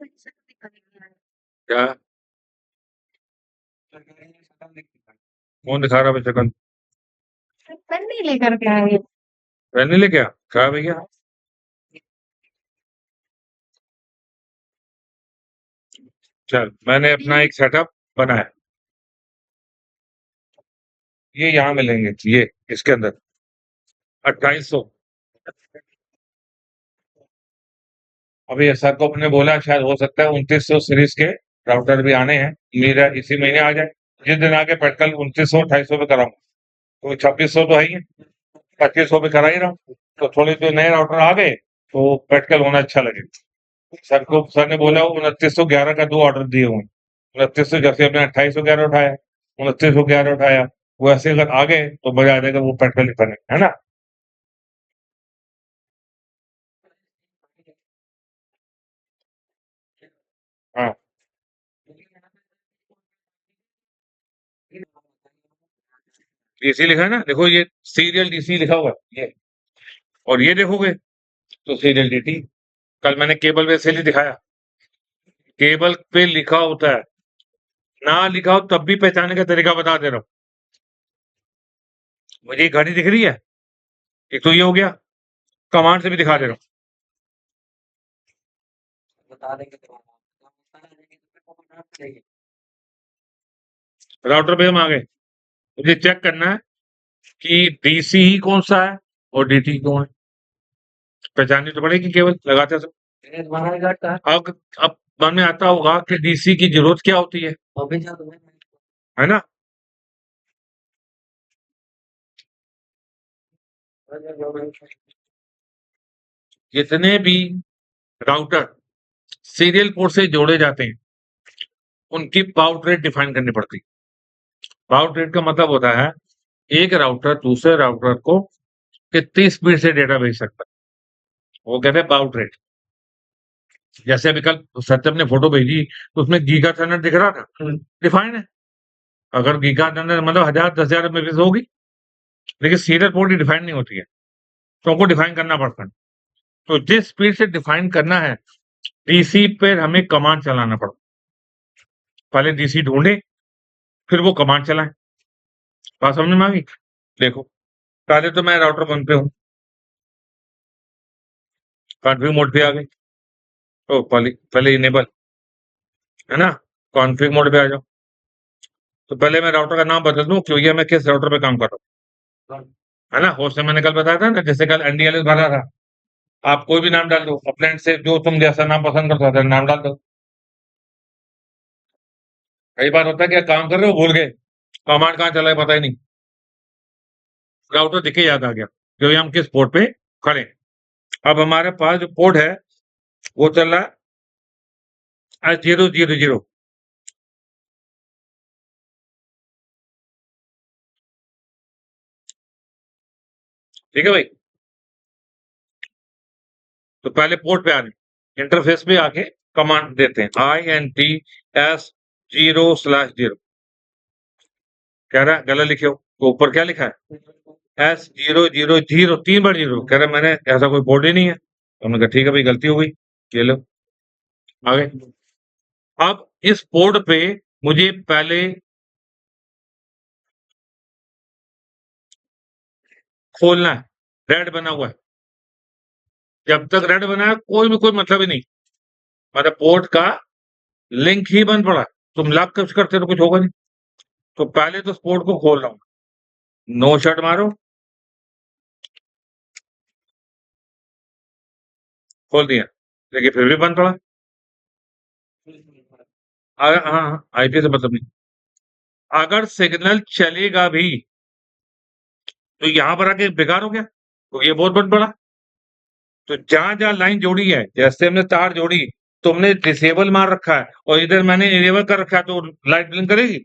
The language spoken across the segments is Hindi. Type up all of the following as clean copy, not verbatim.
क्या कौन दिखा रहा है शक्ल? पेन नहीं लेकर के आए। पेन नहीं लेके आ, क्या भैया? चल, मैंने अपना एक सेटअप बनाया। ये यहाँ मिलेंगे, ये इसके अंदर 2800। अभी सर को अपने बोला शायद हो सकता है 2900 सीरीज के राउटर भी आने हैं। मेरा इसी महीने आ जाए। जिस दिन आके पेटकल 2900 2800 पे कराऊंगा, तो 2600 तो है ही है। 2500 पे करा ही रहा हूँ, तो थोड़े जो नए राउटर आ गए तो पेटकल होना अच्छा लगे। सर ने बोला 2911 का 2 ऑर्डर दिए हुए। 2900 जैसे अपने 2811 उठाया, 2911 उठाया, वैसे अगर आ गए तो मजा आ जाएगा, वो पेटकल ही बने, है ना? हाँ, डीसी लिखा है ना, देखो ये सीरियल डीसी लिखा हुआ है ये। और ये देखोगे तो सीरियल डीटी। कल मैंने केबल पे इसीलिए दिखाया, केबल पे लिखा होता है, ना लिखा हो तब भी पहचानने का तरीका बता दे रहा हूँ। मुझे ये घड़ी दिख रही है, एक तो ये हो गया, कमांड से भी दिखा दे रहा हूँ। राउटर पे हम आ गए, मुझे चेक करना है कि डीसी ही कौन सा है और डीटी कौन है। पहचाननी तो पड़ेगी केवल लगाते समय। अब मन में आता होगा कि डीसी की जरूरत क्या होती है ना? जितने भी राउटर सीरियल पोर्ट से जोड़े जाते हैं, उनकी बाउट रेट डिफाइन करनी पड़ती है। बाउट रेट का मतलब होता है एक राउटर दूसरे राउटर को कितनी स्पीड से डेटा भेज सकता है, वो कहते हैं बाउट रेट। जैसे अभी कल सत्यम ने फोटो भेजी, तो उसमें गीगा थंडर दिख रहा था, डिफाइन है। अगर गीगा थंडर मतलब 1000 10,000 एमबीपीएस होगी, लेकिन सीरियल पोर्ट ही डिफाइन नहीं होती है, तो हमको डिफाइन करना पड़ता है। तो जिस स्पीड से डिफाइन करना है, डीसी पे हमें कमांड चलाना पड़ता। पहले डीसी ढूंढे, फिर वो कमांड चलाएं। बात समझ में आ गई? देखो, पहले तो मैं राउटर 1 पे हूँ, कॉन्फ़िग मोड पे आ गई, तो पहले पहले इनेबल, है ना? कॉन्फ़िग मोड पे आ जाओ। तो पहले मैं राउटर का नाम बदल दूं, क्योंकि मैं किस राउटर पे काम कर रहा हूँ, है ना? होस्ट में मैंने कल बताया था ना, जैसे कल एनडीएलएस भरा था। आप कोई भी नाम डाल दो अपने एंड से, जो तुम जैसा नाम पसंद करते हो नाम डाल दो। कई बार होता है क्या, काम कर रहे हो भूल गए, कमांड कहाँ चला है पता ही नहीं, राउटर दिखे याद आ गया, क्योंकि हम किस पोर्ट पे खड़े हैं। अब हमारे पास जो पोर्ट है वो चल रहा है 000। ठीक है भाई? तो पहले पोर्ट पे आ रहे, इंटरफेस पे आके कमांड देते हैं INTS 0/0। कह रहा है गलत लिखे हो, तो ऊपर क्या लिखा है S 000, 3 बार जीरो। कह रहा है मैंने ऐसा कोई पोर्ट ही नहीं है, तो हमने कहा ठीक है भाई गलती हो गई, ये लो आगे। अब इस पोर्ट पे मुझे पहले खोलना है, रेड बना हुआ है। जब तक रेड बना है कोई मतलब ही नहीं, मतलब पोर्ट का लिंक ही बंद पड़ा है। तुम लॉक कुछ करते तो कुछ होगा नहीं। तो पहले तो पोर्ट को खोल रहा हूँ, नो शट मारो, खोल दिया, लेकिन फिर भी बंद पड़ा। हाँ, आईपी से मतलब नहीं। अगर सिग्नल चलेगा भी तो यहाँ पर आके बेकार हो गया, तो ये बहुत बंद पड़ा। तो जहां जहां लाइन जोड़ी है, जैसे हमने तार जोड़ी, तुमने डिसेबल मार रखा है और इधर मैंने इनेबल कर रखा है, तो लाइट ब्लिंक करेगी।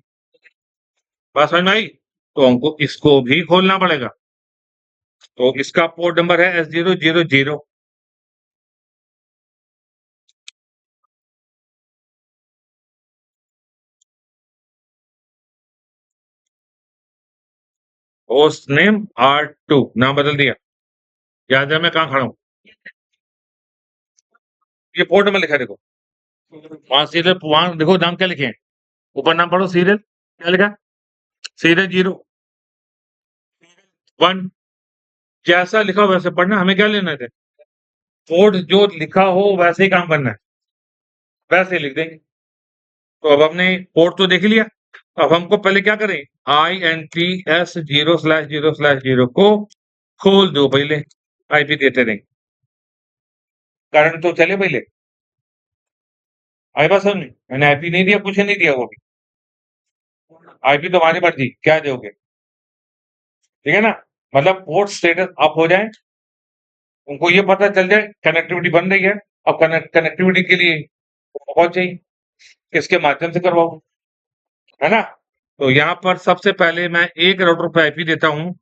बात समझ में आई? तो हमको इसको भी खोलना पड़ेगा। तो इसका पोर्ट नंबर है S 000। होस्ट नेम R2, नाम बदल दिया, याद है मैं कहाँ खड़ा हूँ। ये पोर्ट नंबर लिखा है देखो, वहां सीरियल, वहां देखो नाम क्या लिखे हैं, ऊपर नाम पढ़ो, सीरियल क्या लिखा है? सीरियल 0 1, जैसा लिखा हो वैसे पढ़ना, हमें क्या लेना है? कोड जो लिखा हो वैसे ही काम करना है, वैसे ही लिख देंगे। तो अब हमने कोड तो देख लिया, अब हमको पहले क्या करें, INTS 0/0/0 को खोल दो पहले, आईपी देते रहेंगे, करंट तो चले पहले। आई बात समझ में? मैंने आईपी नहीं दिया, कुछ नहीं दिया, वो भी आईपी तो हमारी मर्जी, क्या दोगे, ठीक है ना? मतलब पोर्ट स्टेटस अप हो जाए, उनको ये पता चल जाए कनेक्टिविटी बन रही है। अब कनेक्टिविटी के लिए बहुत चाहिए, किसके माध्यम से करवाऊं, है ना? तो यहाँ पर सबसे पहले मैं एक राउटर पे आईपी देता हूं,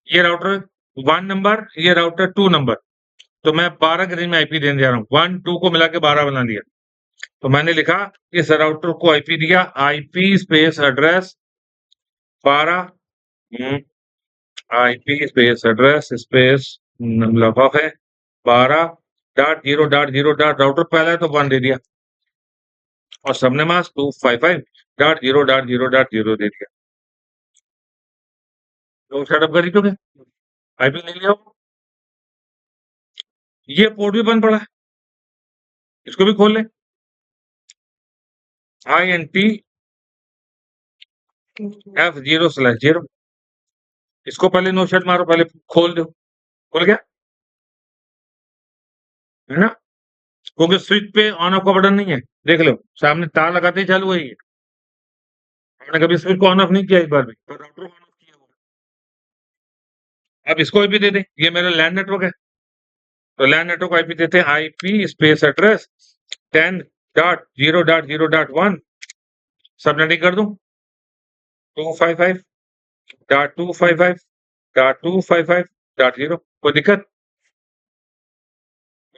ये राउटर 1 नंबर, ये राउटर 2 नंबर, तो मैं 12 के रेंज में आईपी देने जा रहा हूँ, 1 2 को मिला के 12 बना दिया। तो मैंने लिखा, इस राउटर को आईपी दिया, IP space address 12, IP space address space लफाफ है 12.0.0. राउटर पहला है तो 1 दे दिया, और सबने मास्क 255.0.0.0 दे दिया। तो सेटअप कर चुके, आईपी ले लिया। ये पोर्ट भी बंद पड़ा है, इसको भी खोल ले, INTF 0/0, इसको पहले नो शट मारो, पहले खोल दो, खोल गया, है ना? क्योंकि स्विच पे ऑन ऑफ का बटन नहीं है, देख लो सामने तार लगाते ही चालू हुई है, हमने कभी स्विच को ऑन ऑफ नहीं किया एक बार भी, तो राउटर ऑन ऑफ किया हुआ है। अब इसको आईपी दे दे, ये मेरा लैंड नेटवर्क है, तो लैंड नेटवर्क आईपी देते हैं, आईपी स्पेस एड्रेस 10.0.0.1, सबनेटिंग कर दूं 255.255.255.0, कोई दिक्कत,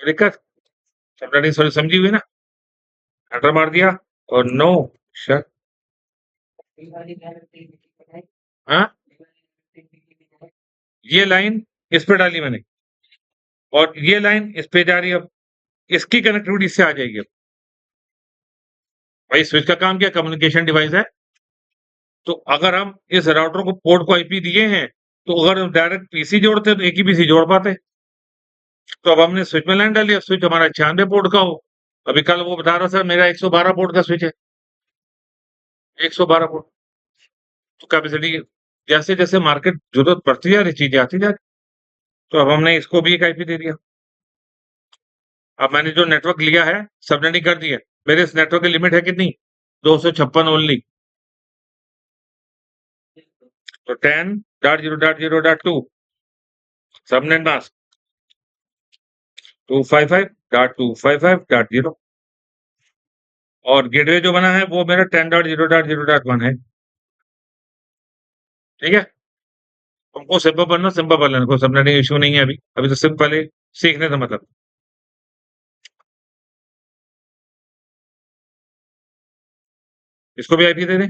कोई दिक्कत? सबनेटिंग समझी हुई ना? एंटर मार दिया और नो शट, हाँ, ये लाइन इस पे डाली मैंने, और ये लाइन इस पे जा रही है, अब इसकी कनेक्टिविटी इससे आ जाएगी। अब भाई स्विच का काम क्या, कम्युनिकेशन डिवाइस है, तो अगर हम इस राउटर को पोर्ट को आईपी दिए हैं, तो अगर हम डायरेक्ट पीसी जोड़ते तो एक ही पीसी जोड़ पाते, तो अब हमने स्विच में लाइन डाली, स्विच हमारा 96 पोर्ट का हो, अभी कल वो बता रहा था मेरा 112 पोर्ट का स्विच है, 112 पोर्ट, तो कैपेसिटी जैसे जैसे मार्केट जरूरत पड़ती जा रही, चीजें आती जा रही, तो अब हमने इसको भी एक आईपी दे दिया। अब मैंने जो नेटवर्क लिया है सबनेटिंग कर दी है, मेरे इस नेटवर्क की लिमिट है कितनी, 256 ओनली, तो 10.0.0.2 सबनेट मास्क 255.255.0, और गेटवे जो बना है वो मेरा 10.0.0.1 है, ठीक है? तुमको सिंपल पढ़ना, सिंपल पढ़ लेना, कोई सबनेटिंग इश्यू नहीं है, अभी अभी तो सिर्फ पहले सीखने का मतलब। इसको भी आईपी दे दें,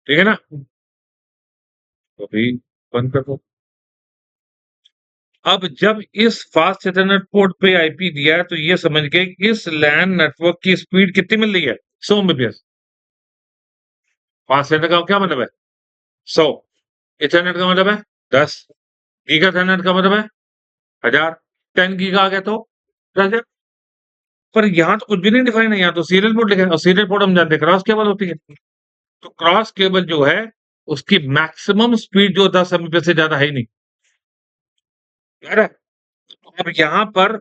ठीक है ना? तो भी बंद कर दो। अब जब इस फास्ट इथरनेट पोर्ट पे आईपी दिया है, तो ये समझ गए कि इस लैन नेटवर्क की स्पीड कितनी मिल रही है, 100 mbps। फास्ट इथरनेट का क्या मतलब है, 100, इथरनेट का मतलब है 10, गीगा इथरनेट का मतलब है 1000, 10 गीगा आ गया तो 10,000। पर यहाँ तो कुछ भी नहीं डिफाइन है, यहाँ तो सीरियल पोर्ट लिखा है, और सीरियल पोर्ट हम जानते हैं क्रॉस केबल होती है, तो क्रॉस केबल जो है उसकी मैक्सिमम स्पीड जो 10 mbps से ज्यादा है ही नहीं, यार है? अब यहाँ पर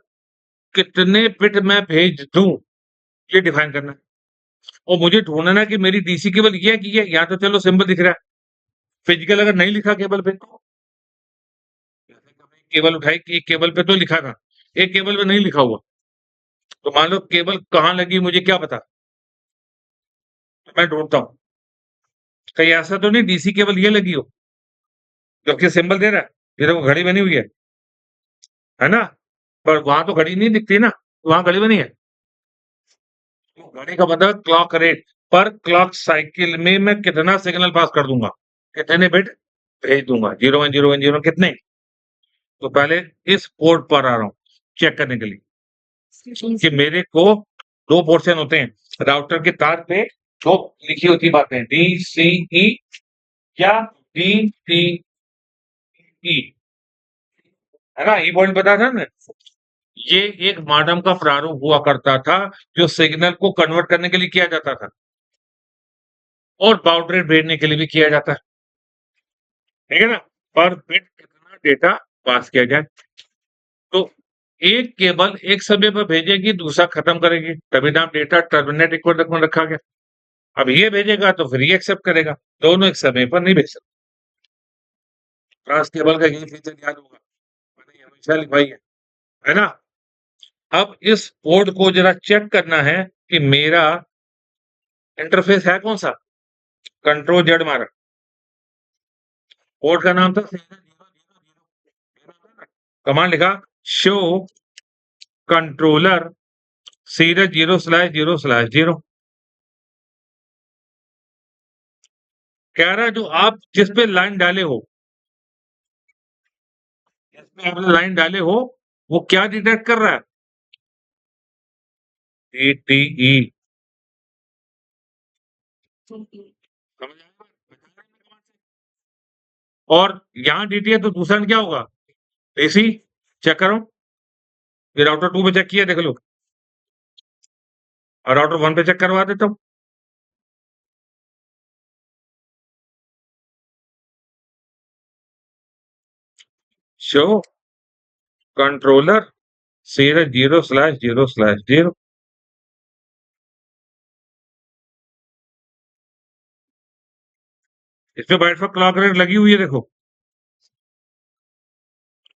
कितने बिट मैं भेज दूं, ये डिफाइन करना है, और मुझे ढूंढना है कि मेरी डीसी केबल ये है कि ये, यहाँ तो चलो सिंबल दिख रहा है, फिजिकल अगर नहीं लिखा केबल पे, तो केबल उठाई कि एक केबल पे तो लिखा था, एक केबल पे नहीं लिखा हुआ, तो मान लो केबल कहाँ लगी मुझे क्या पता, तो मैं ढूंढता हूँ, कहीं ऐसा तो नहीं डीसी केबल ये लगी हो, जबकि सिंबल दे रहा है, ये देखो घड़ी बनी हुई है ना? पर वहां तो घड़ी नहीं दिखती ना, वहां घड़ी बनी है। तो घड़ी का मतलब क्लॉक रेट पर क्लॉक साइकिल में मैं कितना सिग्नल पास कर दूंगा, कितने बिट भेज दूंगा, 010101 कितने। तो पहले इस पोर्ट पर आ रहा हूं चेक करने के लिए कि मेरे को दो पोर्शन होते हैं राउटर के तार पे, जो लिखी होती बातें डी सी ई या डी टी ई, है ना, ई पॉइंट बताया था ना। ये एक मॉडेम का प्रारूप हुआ करता था जो सिग्नल को कन्वर्ट करने के लिए किया जाता था और बाउड रेट भेजने के लिए भी किया जाता है, ठीक है ना, पर बिट कितना डेटा पास किया जाए। तो एक केबल एक समय पर भेजेगी, दूसरा खत्म करेगी, तभी नाम डेटा टर्मिनेट इक्वल में रखा गया। अब ये भेजेगा तो फिर ये एक्सेप्ट करेगा, दोनों एक समय पर नहीं भेज सकते। ट्रांस केबल का ये फीचर याद होगा, मैंने ये हमेशा लिखवाई है ना। अब इस पोर्ट को जरा चेक करना है कि मेरा इंटरफेस है कौन सा, कंट्रोल जेड मारा, पोर्ट का नाम था कमांड लिखा शो कंट्रोलर सीरियल 0/0/0। कह रहा है जो आप जिस पे लाइन डाले हो, जिस पे आपने लाइन डाले हो, वो क्या डिटेक्ट कर रहा है, ATE। समझ आया? और यहाँ DTE तो दूसरा क्या होगा, AC। चेक करो, ये राउटर 2 पे चेक किया, देख लो, और राउटर 1 पे चेक करवा देता हूँ। Show controller serial 0/0/0। इसमें बाइट पर क्लॉक रेट लगी हुई है, देखो,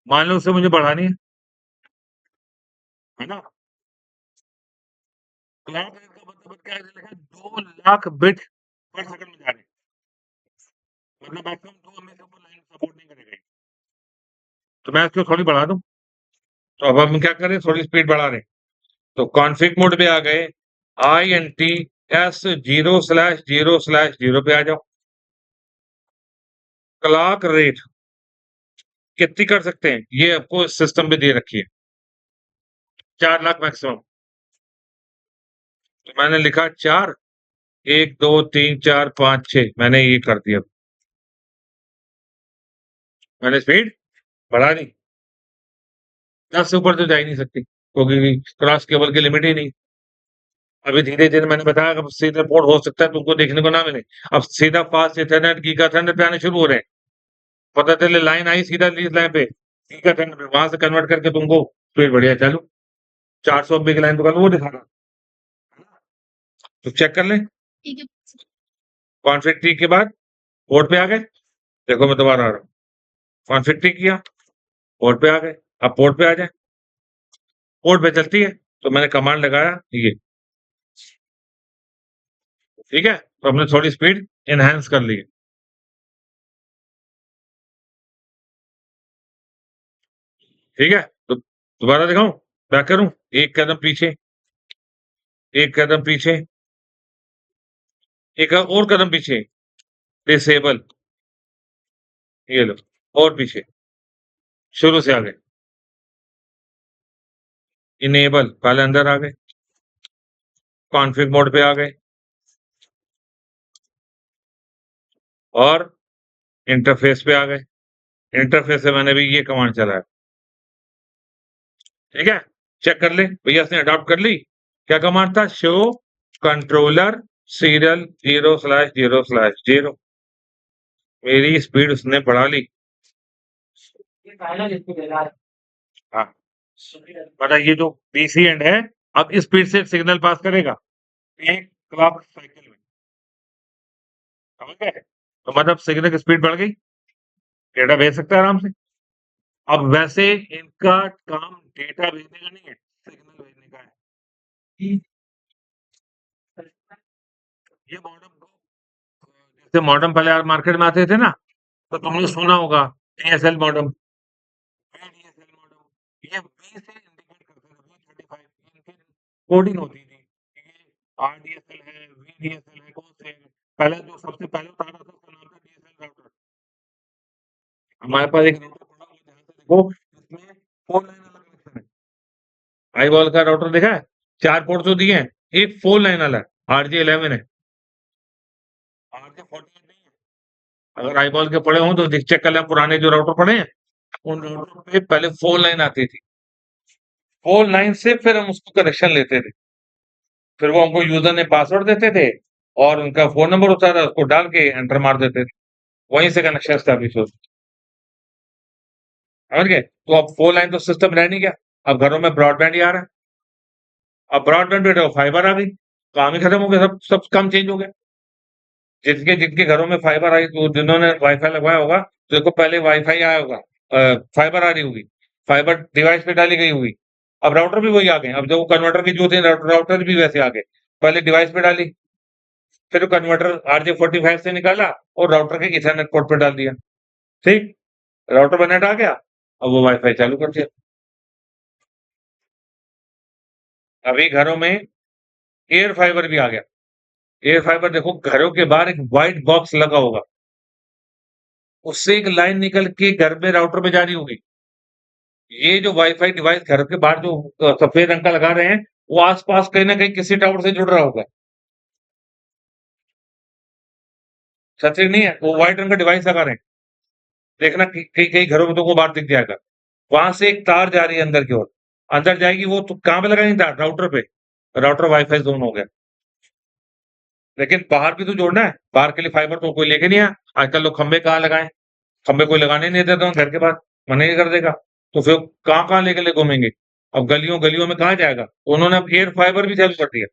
मान लो उससे मुझे बढ़ानी है ना। क्लॉक रेट का मतलब क्या है, लिखा है 2 लाख बिट पर सेकंड में जा रहे हैं, मतलब मैक्सिमम 2 में से ऊपर लाइन सपोर्ट नहीं करेगा ये। तो मैं इसको थोड़ी बढ़ा दूं, तो अब हम क्या करें, थोड़ी स्पीड बढ़ा रहे हैं। तो कॉन्फ़िग मोड पे आ गए, INT S 0/0/0 पे आ जाओ। क्लॉक रेट कितनी कर सकते हैं, ये आपको इस सिस्टम पे दे रखी है, 4 लाख मैक्सिमम। तो मैंने लिखा 4, 1 2 3 4 5 6, मैंने ये कर दिया, मैंने स्पीड बढ़ा दी। 10 से ऊपर तो जा ही नहीं सकती, क्योंकि क्रॉस केबल की लिमिट ही नहीं। अभी धीरे-धीरे मैंने बताया कि सीधा पोर्ट हो सकता है तुमको देखने को ना मिले। अब सीधा फास्ट इथरनेट, गीगाथरनेट पे आने शुरू हो रहे हैं। पता चले लाइन आई सीधा लीज लाइन पे, गीगाथरनेट पे, वहां से कन्वर्ट करके तुमको स्पीड बढ़िया चालू 400 MB की लाइन तो कल वो दिखा रहा, तो चेक कर लें। ठीक है। कॉन्फ़िग टी के बाद पोर्ट पे आ गए, देखो मैं दोबारा आ रहा हूँ, कॉन्फ़िग टी किया, पोर्ट पे आ गए, अब पोर्ट पे आ जाए, पोर्ट पे चलती है, तो मैंने कमांड लगाया ये, ठीक है, तो हमने थोड़ी स्पीड एनहांस कर ली है, ठीक है। तो दोबारा दिखाऊं, बैक करूं, एक कदम पीछे, एक कदम पीछे, एक और कदम पीछे, डिसेबल, ये लो, और पीछे, शुरू से आ गए, इनेबल, पहले अंदर आ गए, कॉन्फ़िग मोड पे आ गए, और इंटरफेस पे आ गए। इंटरफेस से मैंने भी ये कमांड चलाया, ठीक है। चेक कर ले भैया, इसने अडॉप्ट कर ली। क्या कमांड था, शो कंट्रोलर सीरियल 0/0/0। मेरी स्पीड उसने बढ़ा ली, हाँ, मतलब ये जो पीसी एंड है, अब इस स्पीड से सिग्नल पास करेगा एक क्लॉक साइकिल में, समझ गए। तो मतलब सिग्नल की स्पीड बढ़ गई, डेटा भेज सकता है आराम से। अब वैसे इनका काम डेटा भेजने का नहीं है, सिग्नल भेजने का है। ये मॉडेम को, जैसे मॉडेम पहले मार्केट में आते थे ना, तो तुमने सुना होगा DSL मॉडेम, ये DSL मॉडेम, ये बी से कोडिंग होती थी कि ये आरडीएसएल है, वीडीएसएल है, कौन से है। पहले जो सबसे पहले उतारा था उसका नाम था डीएसएल राउटर। हमारे पास एक राउटर पड़ा हुआ है, ध्यान से देखो, इसमें 4 लाइन वाला कनेक्शन है। आईबॉल का राउटर देखा है? 4 पोर्ट जो दिए हैं, एक 4 लाइन वाला है, आरजे11 है, आरजे48 नहीं है। अगर आईबॉल के पड़े हों तो चेक कर लें, पुराने जो राउटर पड़े हैं, उन राउटर पे पहले 4 लाइन आती थी। 4 लाइन से फिर हम उसको कनेक्शन लेते थे। फिर वो हमको यूजर ने पासवर्ड देते थे और उनका फ़ोन नंबर होता था, उसको डाल के एंटर मार देते थे। वहीं से कनेक्शन एस्टैब्लिश होता, समझ गए? तो अब 4 लाइन तो सिस्टम रह नहीं गया, अब घरों में ब्रॉडबैंड ही आ रहा है। अब ब्रॉडबैंड पे तो फाइबर आ गई, काम ही खत्म हो गया, सब काम चेंज हो गया। जिनके जिनके घरों में फाइबर आई, तो जिन्होंने वाईफाई लगवाया होगा, तो देखो पहले वाईफाई आया होगा, फाइबर आ रही होगी, फाइबर डिवाइस पे डाली गई होगी। अब राउटर भी वही आ गए, अब जो कन्वर्टर की जो थे राउटर भी वैसे आ गए। पहले डिवाइस पे डाली, फिर कन्वर्टर RJ45 से निकाला और राउटर के इथरनेट पोर्ट पे डाल दिया। ठीक, राउटर पर नेट आ गया, अब वो वाईफाई चालू कर दिया। अभी घरों में एयर फाइबर भी आ गया। एयर फाइबर देखो, घरों के बाहर एक व्हाइट बॉक्स लगा होगा, उससे एक लाइन निकल के घर में राउटर पे जा रही होगी। ये जो वाईफाई डिवाइस घर के बाहर जो सफेद रंग का लगा रहे हैं, वो आसपास कहीं ना कहीं किसी टावर से जुड़ रहा होगा। सच नहीं है, वो व्हाइट रंग का डिवाइस लगा रहे हैं। देखना कई कई घरों में तुमको बाहर दिख जाएगा। वहां से एक तार जा रही है अंदर की ओर, अंदर जाएगी, वो तो कहाँ पे लगाएंगे तार? राउटर पे। राउटर वाईफाई जोन हो गया। लेकिन बाहर भी तो जोड़ना है, बाहर के लिए फाइबर तो कोई लेके नहीं आया। आजकल लोग खंबे कहाँ लगाए, खंबे कोई लगाने नहीं देता घर के बाहर, मना ही कर देगा। तो फिर कहाँ कहाँ लेके ले घूमेंगे? अब गलियों गलियों में कहाँ जाएगा? उन्होंने अब एयर फाइबर भी चालू कर दिया।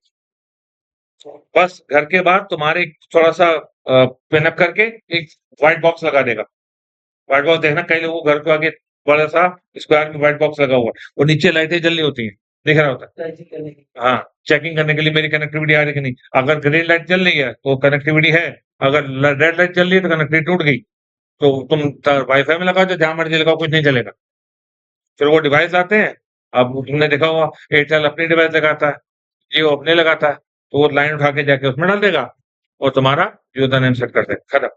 बस घर के बाहर तुम्हारे थोड़ा सा पिन अप करके एक व्हाइट बॉक्स लगा देगा। व्हाइट बॉक्स देखना, कई लोगों के घर के आगे बड़ा सा स्क्वायर में व्हाइट बॉक्स लगा हुआ है, और नीचे लाइटें जल रही होती हैं, दिख रहा होता है। हाँ, चेकिंग करने के लिए मेरी कनेक्टिविटी आ रही है कि नहीं। अगर ग्रीन लाइट जल रही है तो कनेक्टिविटी है, अगर रेड लाइट चल रही है तो कनेक्टिविटी टूट गई। तो तुम वाईफाई में लगाओ, तो जहां मर्जी लगाओ, कुछ नहीं चलेगा। फिर वो डिवाइस लाते हैं। अब तुमने देखा होगा, एयरटेल अपनी डिवाइस लगाता है, जियो अपने लगाता है, तो वो लाइन उठा के जाके उसमें डाल देगा और तुम्हारा यूजर नेम सेट कर देगा, खत्म।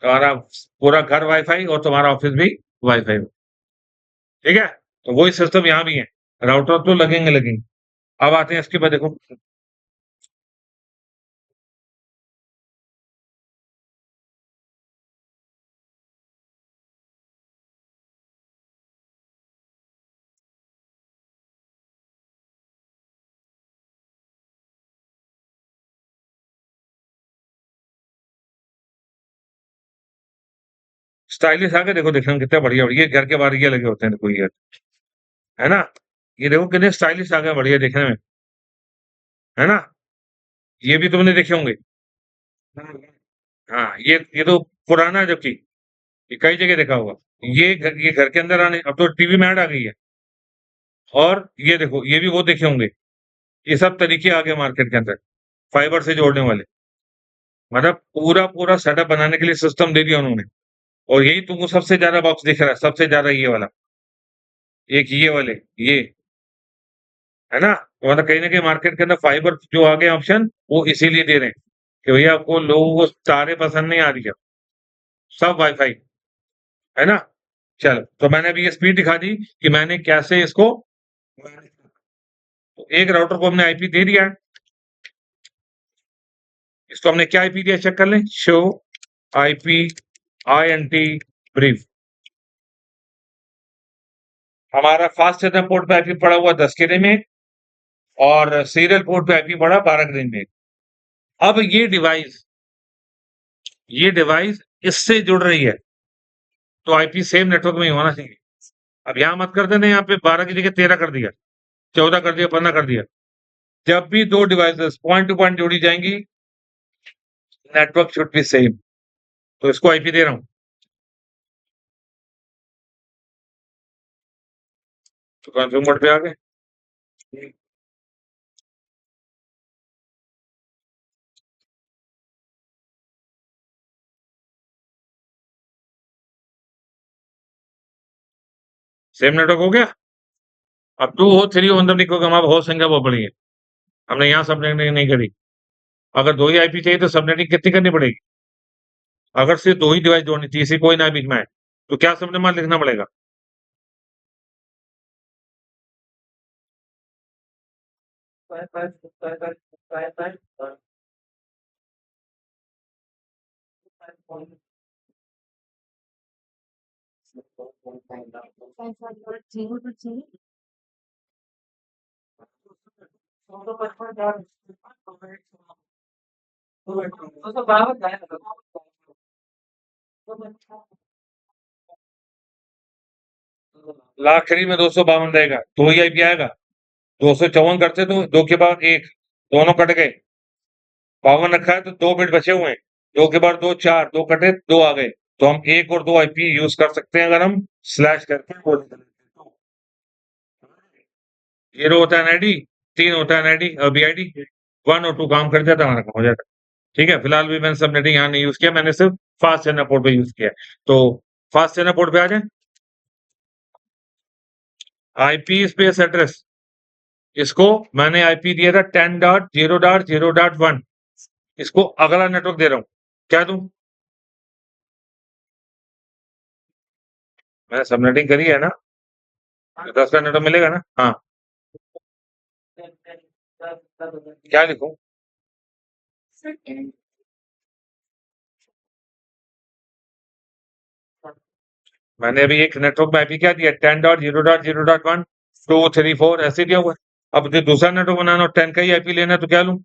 तुम्हारा पूरा घर वाईफाई और तुम्हारा ऑफिस भी वाईफाई। ठीक है? तो वही सिस्टम यहाँ भी है, राउटर तो लगेंगे लगेंगे। अब आते हैं इसके बाद, देखो स्टाइलिश आ गए, देखो देखने में कितने बढ़िया बढ़िया, घर के बाहर ये लगे होते हैं, देखो ये, है ना? ये देखो कितने स्टाइलिश आ गए, बढ़िया देखने में, है ना? ये भी तुमने देखे होंगे। हाँ, ये तो पुराना है, जबकि ये कई जगह देखा होगा। ये घर के अंदर आने, अब तो टीवी में ऐड आ गई है। और ये देखो, ये भी वो देखे होंगे। ये सब तरीके आ गए मार्केट के अंदर, फाइबर से जोड़ने वाले। मतलब पूरा पूरा सेटअप बनाने के लिए सिस्टम दे दिया उन्होंने। और यही तुमको सबसे ज्यादा बॉक्स दिख रहा है, सबसे ज्यादा ये वाला, एक ये वाले, ये, है ना? तो मतलब कहीं ना कहीं मार्केट के अंदर फाइबर जो आ गए ऑप्शन, वो इसीलिए दे रहे हैं कि भैया आपको लोगों को तारे पसंद नहीं आ रही है, सब वाईफाई, है ना? चलो, तो मैंने अभी ये स्पीड दिखा दी कि मैंने कैसे इसको मैनेज किया। तो एक राउटर को हमने आईपी दे दिया है, इसको हमने क्या आईपी दिया, चेक कर लें। Show IP INT brief. हमारा फास्ट चार्जर पोर्ट पे आईपी पड़ा हुआ 10 के में, और सीरियल पोर्ट पे आईपी पड़ा 12 के में। अब ये डिवाइस इससे जुड़ रही है, तो आईपी सेम नेटवर्क में ही होना चाहिए। अब यहाँ मत कर देना, यहाँ पे 12 की जगह 13 कर दिया, 14 कर दिया, 15 कर दिया। जब भी दो डिवाइसेस पॉइंट टू पॉइंट जोड़ी जाएंगी, नेटवर्क शुड बी सेम। तो इसको आईपी दे रहा हूँ, तो कंज्यूम मोड पे आ गए। सेम नेटवर्क हो गया। अब 2 हो 3 हो मतलब लिखोगे हमारा बहुत संख्या बहुत बड़ी है। हमने यहाँ सबनेटिंग नहीं करी। अगर 2 ही आईपी चाहिए तो सबनेटिंग कितनी करनी पड़ेगी? अगर सिर्फ 2 ही डिवाइस जोड़नी, तीसरी कोई ना बीच में है, तो क्या सबनेट लिखना पड़ेगा? जीरो टू जीरो आखिरी में 252 रहेगा, 2 ही आईपी आएगा। 254 करते तो 2 के बाद 1, दोनों कट गए। 52 रखा है तो 2 बिट बचे हुए हैं। 2 के बाद 2 4, 2 कटे 2 आ गए। तो हम 1 और 2 आईपी यूज कर सकते हैं अगर हम स्लैश करके वो निकालें तो। 0 होता है एनआईडी, 3 होता है एनआईडी और बीआईडी, 1 और 2 काम कर जाता है, हमारा काम हो जाता है। ठीक है, फिलहाल भी मैंने सबनेटिंग यहाँ नहीं यूज किया, मैंने सिर्फ फास्ट चैनल पोर्ट पे यूज किया है। तो फास्ट चैनल पोर्ट पे आ जाए। आईपी स्पेस एड्रेस, इसको मैंने आईपी दिया था 10.0.0.1, इसको अगला नेटवर्क दे रहा हूं, क्या दूं? मैंने सबनेटिंग करी है ना, तो 10 का नेटवर्क मिलेगा ना? हाँ, क्या लिखूं? मैंने अभी एक नेटवर्क में आईपी क्या दिया, 10.0.0.1 2 3 4 ऐसे दिया हुआ है। अब जो दूसरा नेटवर्क बनाना हो 10 का ही आईपी लेना है तो क्या लूं?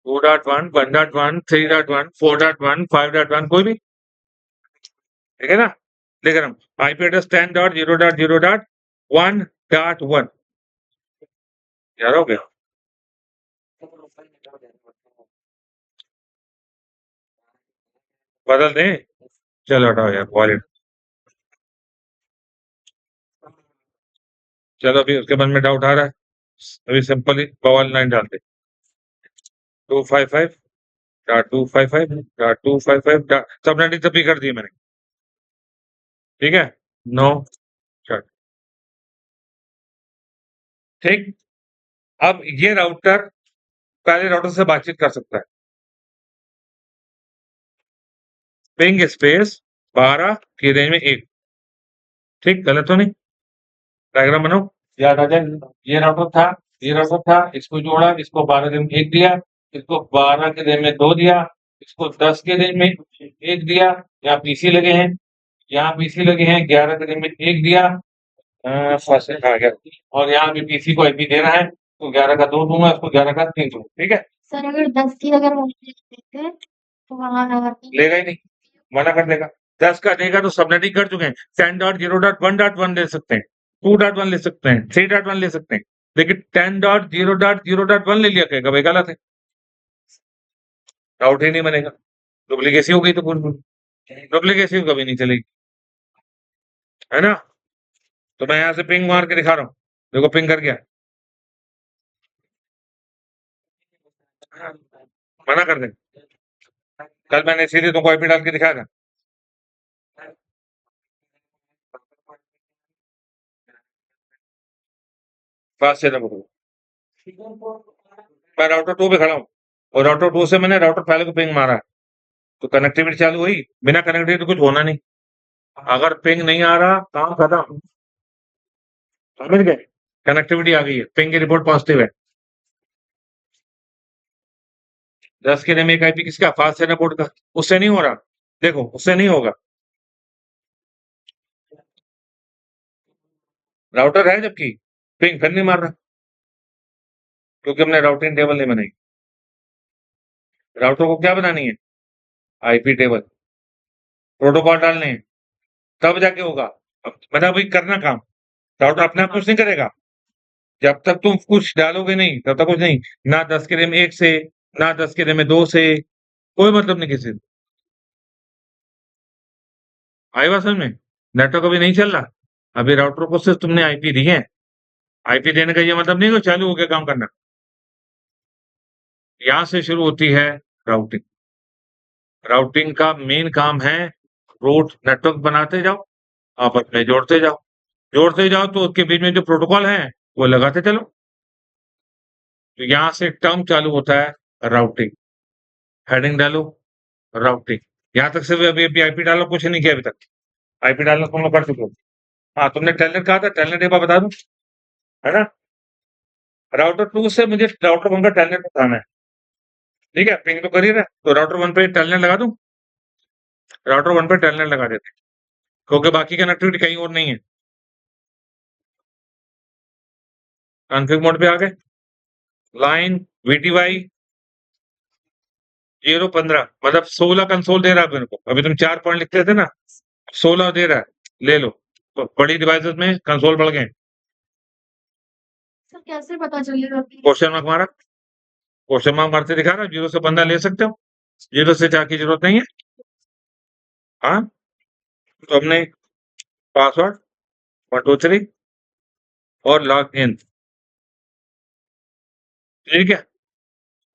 2.1 1.1 3.1 4.1 5.1 कोई भी, ठीक है ना? लिख रहा हूं आईपी एड्रेस 10.0.0.1.1। यार हो गया, बदल दें? चलो हटाओ यार वॉलेट। चलो अभी उसके मन में डाउट आ रहा है, अभी सिंपल ही बवाल लाइन डाल दे, 255.255.255 सबनेटिंग तभी कर दी मैंने। ठीक है, नो चल, ठीक। अब ये राउटर पहले राउटर से बातचीत कर सकता है। पिंग स्पेस 12 की रेंज में 1, ठीक, गलत तो नहीं? डायग्राम बनाओ, याद आ जाए। ये राउटर था, ये राउटर था, इसको जोड़ा, इसको 12 के रेंज में 1 दिया, इसको 12 के रेंज में 2 दिया, इसको 10 के रेंज में 1 दिया। यहाँ पीसी लगे हैं, यहाँ पीसी लगे हैं, 11 के रेंज में 1 दिया, फर्स्ट आ गया। और यहाँ भी पीसी को आईपी देना है तो 11 का 2 दूंगा, इसको 11 का 3 दूंगा, ठीक है? सर अगर 10 की अगर वोल्टेज देते तो वहां लेगा ही नहीं, मना कर देगा। 10 का देगा तो सबनेटिंग कर चुके हैं, 10.0.1.1 ले सकते हैं, 2.1 ले सकते हैं, 3.1 ले सकते हैं, लेकिन 10.0.0.1 ले लिया कहेगा भाई गलत है, डाउट ही नहीं बनेगा। डुप्लीकेसी हो गई तो पूरी डुप्लीकेसी कभी नहीं चलेगी, है ना? तो मैं यहाँ से पिंग मार के दिखा रहा हूँ, देखो पिंग कर गया, मना कर दे। कल मैंने सीधे तुमको आईपी डाल के दिखाया था। फास्ट से मैं राउटर 2 पे खड़ा हूँ और राउटर 2 से मैंने राउटर पहले को पिंग मारा है, तो कनेक्टिविटी चालू हुई। बिना कनेक्टिविटी तो कुछ होना नहीं, अगर पिंग नहीं आ रहा काम खत्म, समझ गए? कनेक्टिविटी आ गई है, पिंग की रिपोर्ट पॉजिटिव है। 10 के नेम एक आईपी किसका, फास्ट सेना पोर्ट का, उससे नहीं हो रहा, देखो उससे नहीं होगा। राउटर है जबकि पिंग फिर नहीं मार रहा, क्योंकि हमने राउटिंग टेबल नहीं बनाई। राउटर को क्या बनानी है, आईपी टेबल, प्रोटोकॉल डालने हैं, तब जाके होगा। मतलब भाई करना काम, राउटर अपने आप कुछ नहीं करेगा, जब तक तुम कुछ डालोगे नहीं तब तक कुछ नहीं। ना 10 के रेम 1 से, ना 10 के रेम 2 से, कोई मतलब नहीं किसी से। आई बात समझ में? नेटवर्क अभी नहीं चल रहा, अभी राउटर को सिर्फ तुमने आईपी दी है। आईपी देने का ये मतलब नहीं कि चालू हो गया काम करना। यहां से शुरू होती है राउटिंग। राउटिंग का मेन काम है रूट नेटवर्क बनाते जाओ, आपस में जोड़ते जाओ तो उसके बीच में जो प्रोटोकॉल है वो लगाते चलो। तो यहां से टर्म चालू होता है राउटिंग। हेडिंग डालो राउटिंग। यहां तक सिर्फ अभी आईपी डालो, कुछ नहीं किया अभी तक। आईपी डालना तुम लोग कर चुके हो। हाँ, तुमने टेलनेट कहा था, टेलनेट एक बार बता दूं, है ना? राउटर 2 से मुझे राउटर 1 का टेलनेट बताना है। ठीक है, पिंग तो कर ही रहा है, तो राउटर 1 पे टेलनेट लगा दूं। राउटर 1 पे टेलनेट लगा देते हैं, क्योंकि बाकी कनेक्टिविटी कहीं और नहीं है। कॉन्फ़िग मोड पे आ गए। लाइन VTY 015 मतलब 16 कंसोल दे रहा है मेरे को। अभी तुम 4 पॉइंट लिखते थे ना, 16 दे रहा है। ले लो। तो बड़ी डिवाइसेस में कंसोल बढ़ गए। सर कैसे पता चलेगा कि क्वेश्चन मार्क मारा, क्वेश्चन मार्क मारते दिखा रहा, 0 से 15 ले सकते हो, 0 से 4 की जरूरत नहीं है। हाँ, तो हमने पासवर्ड 1 2 3 और लॉग इन, ठीक है।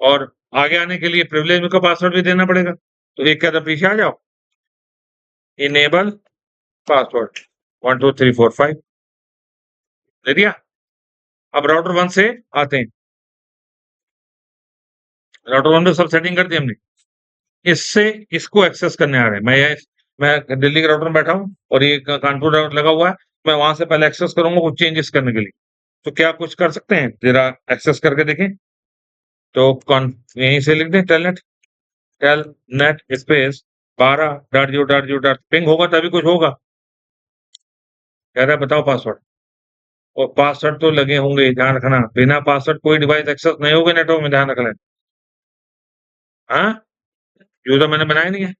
और आगे आने के लिए प्रिविलेज का पासवर्ड भी देना पड़ेगा। तो एक कदम पीछे आ जाओ, इनेबल पासवर्ड 1 2 3 4 5 दे दिया। अब राउटर 1 से आते हैं। राउटर 1 में सब सेटिंग कर दी हमने। इससे इसको एक्सेस करने आ रहे हैं। मैं दिल्ली के राउटर में बैठा हूँ और ये कानपुर राउटर लगा हुआ है। मैं वहां से पहले एक्सेस करूंगा कुछ चेंजेस करने के लिए। तो क्या कुछ कर सकते हैं, जरा एक्सेस करके देखें। तो कौन यहीं से लिख दें टेल नेट स्पेस 12.0.0. पिंग होगा तभी कुछ होगा। कह रहा है बताओ पासवर्ड, और पासवर्ड तो लगे होंगे, ध्यान रखना। बिना पासवर्ड कोई डिवाइस एक्सेस नहीं होगा नेटवर्क में, ध्यान रखना। हाँ, यूजर मैंने बनाया नहीं है।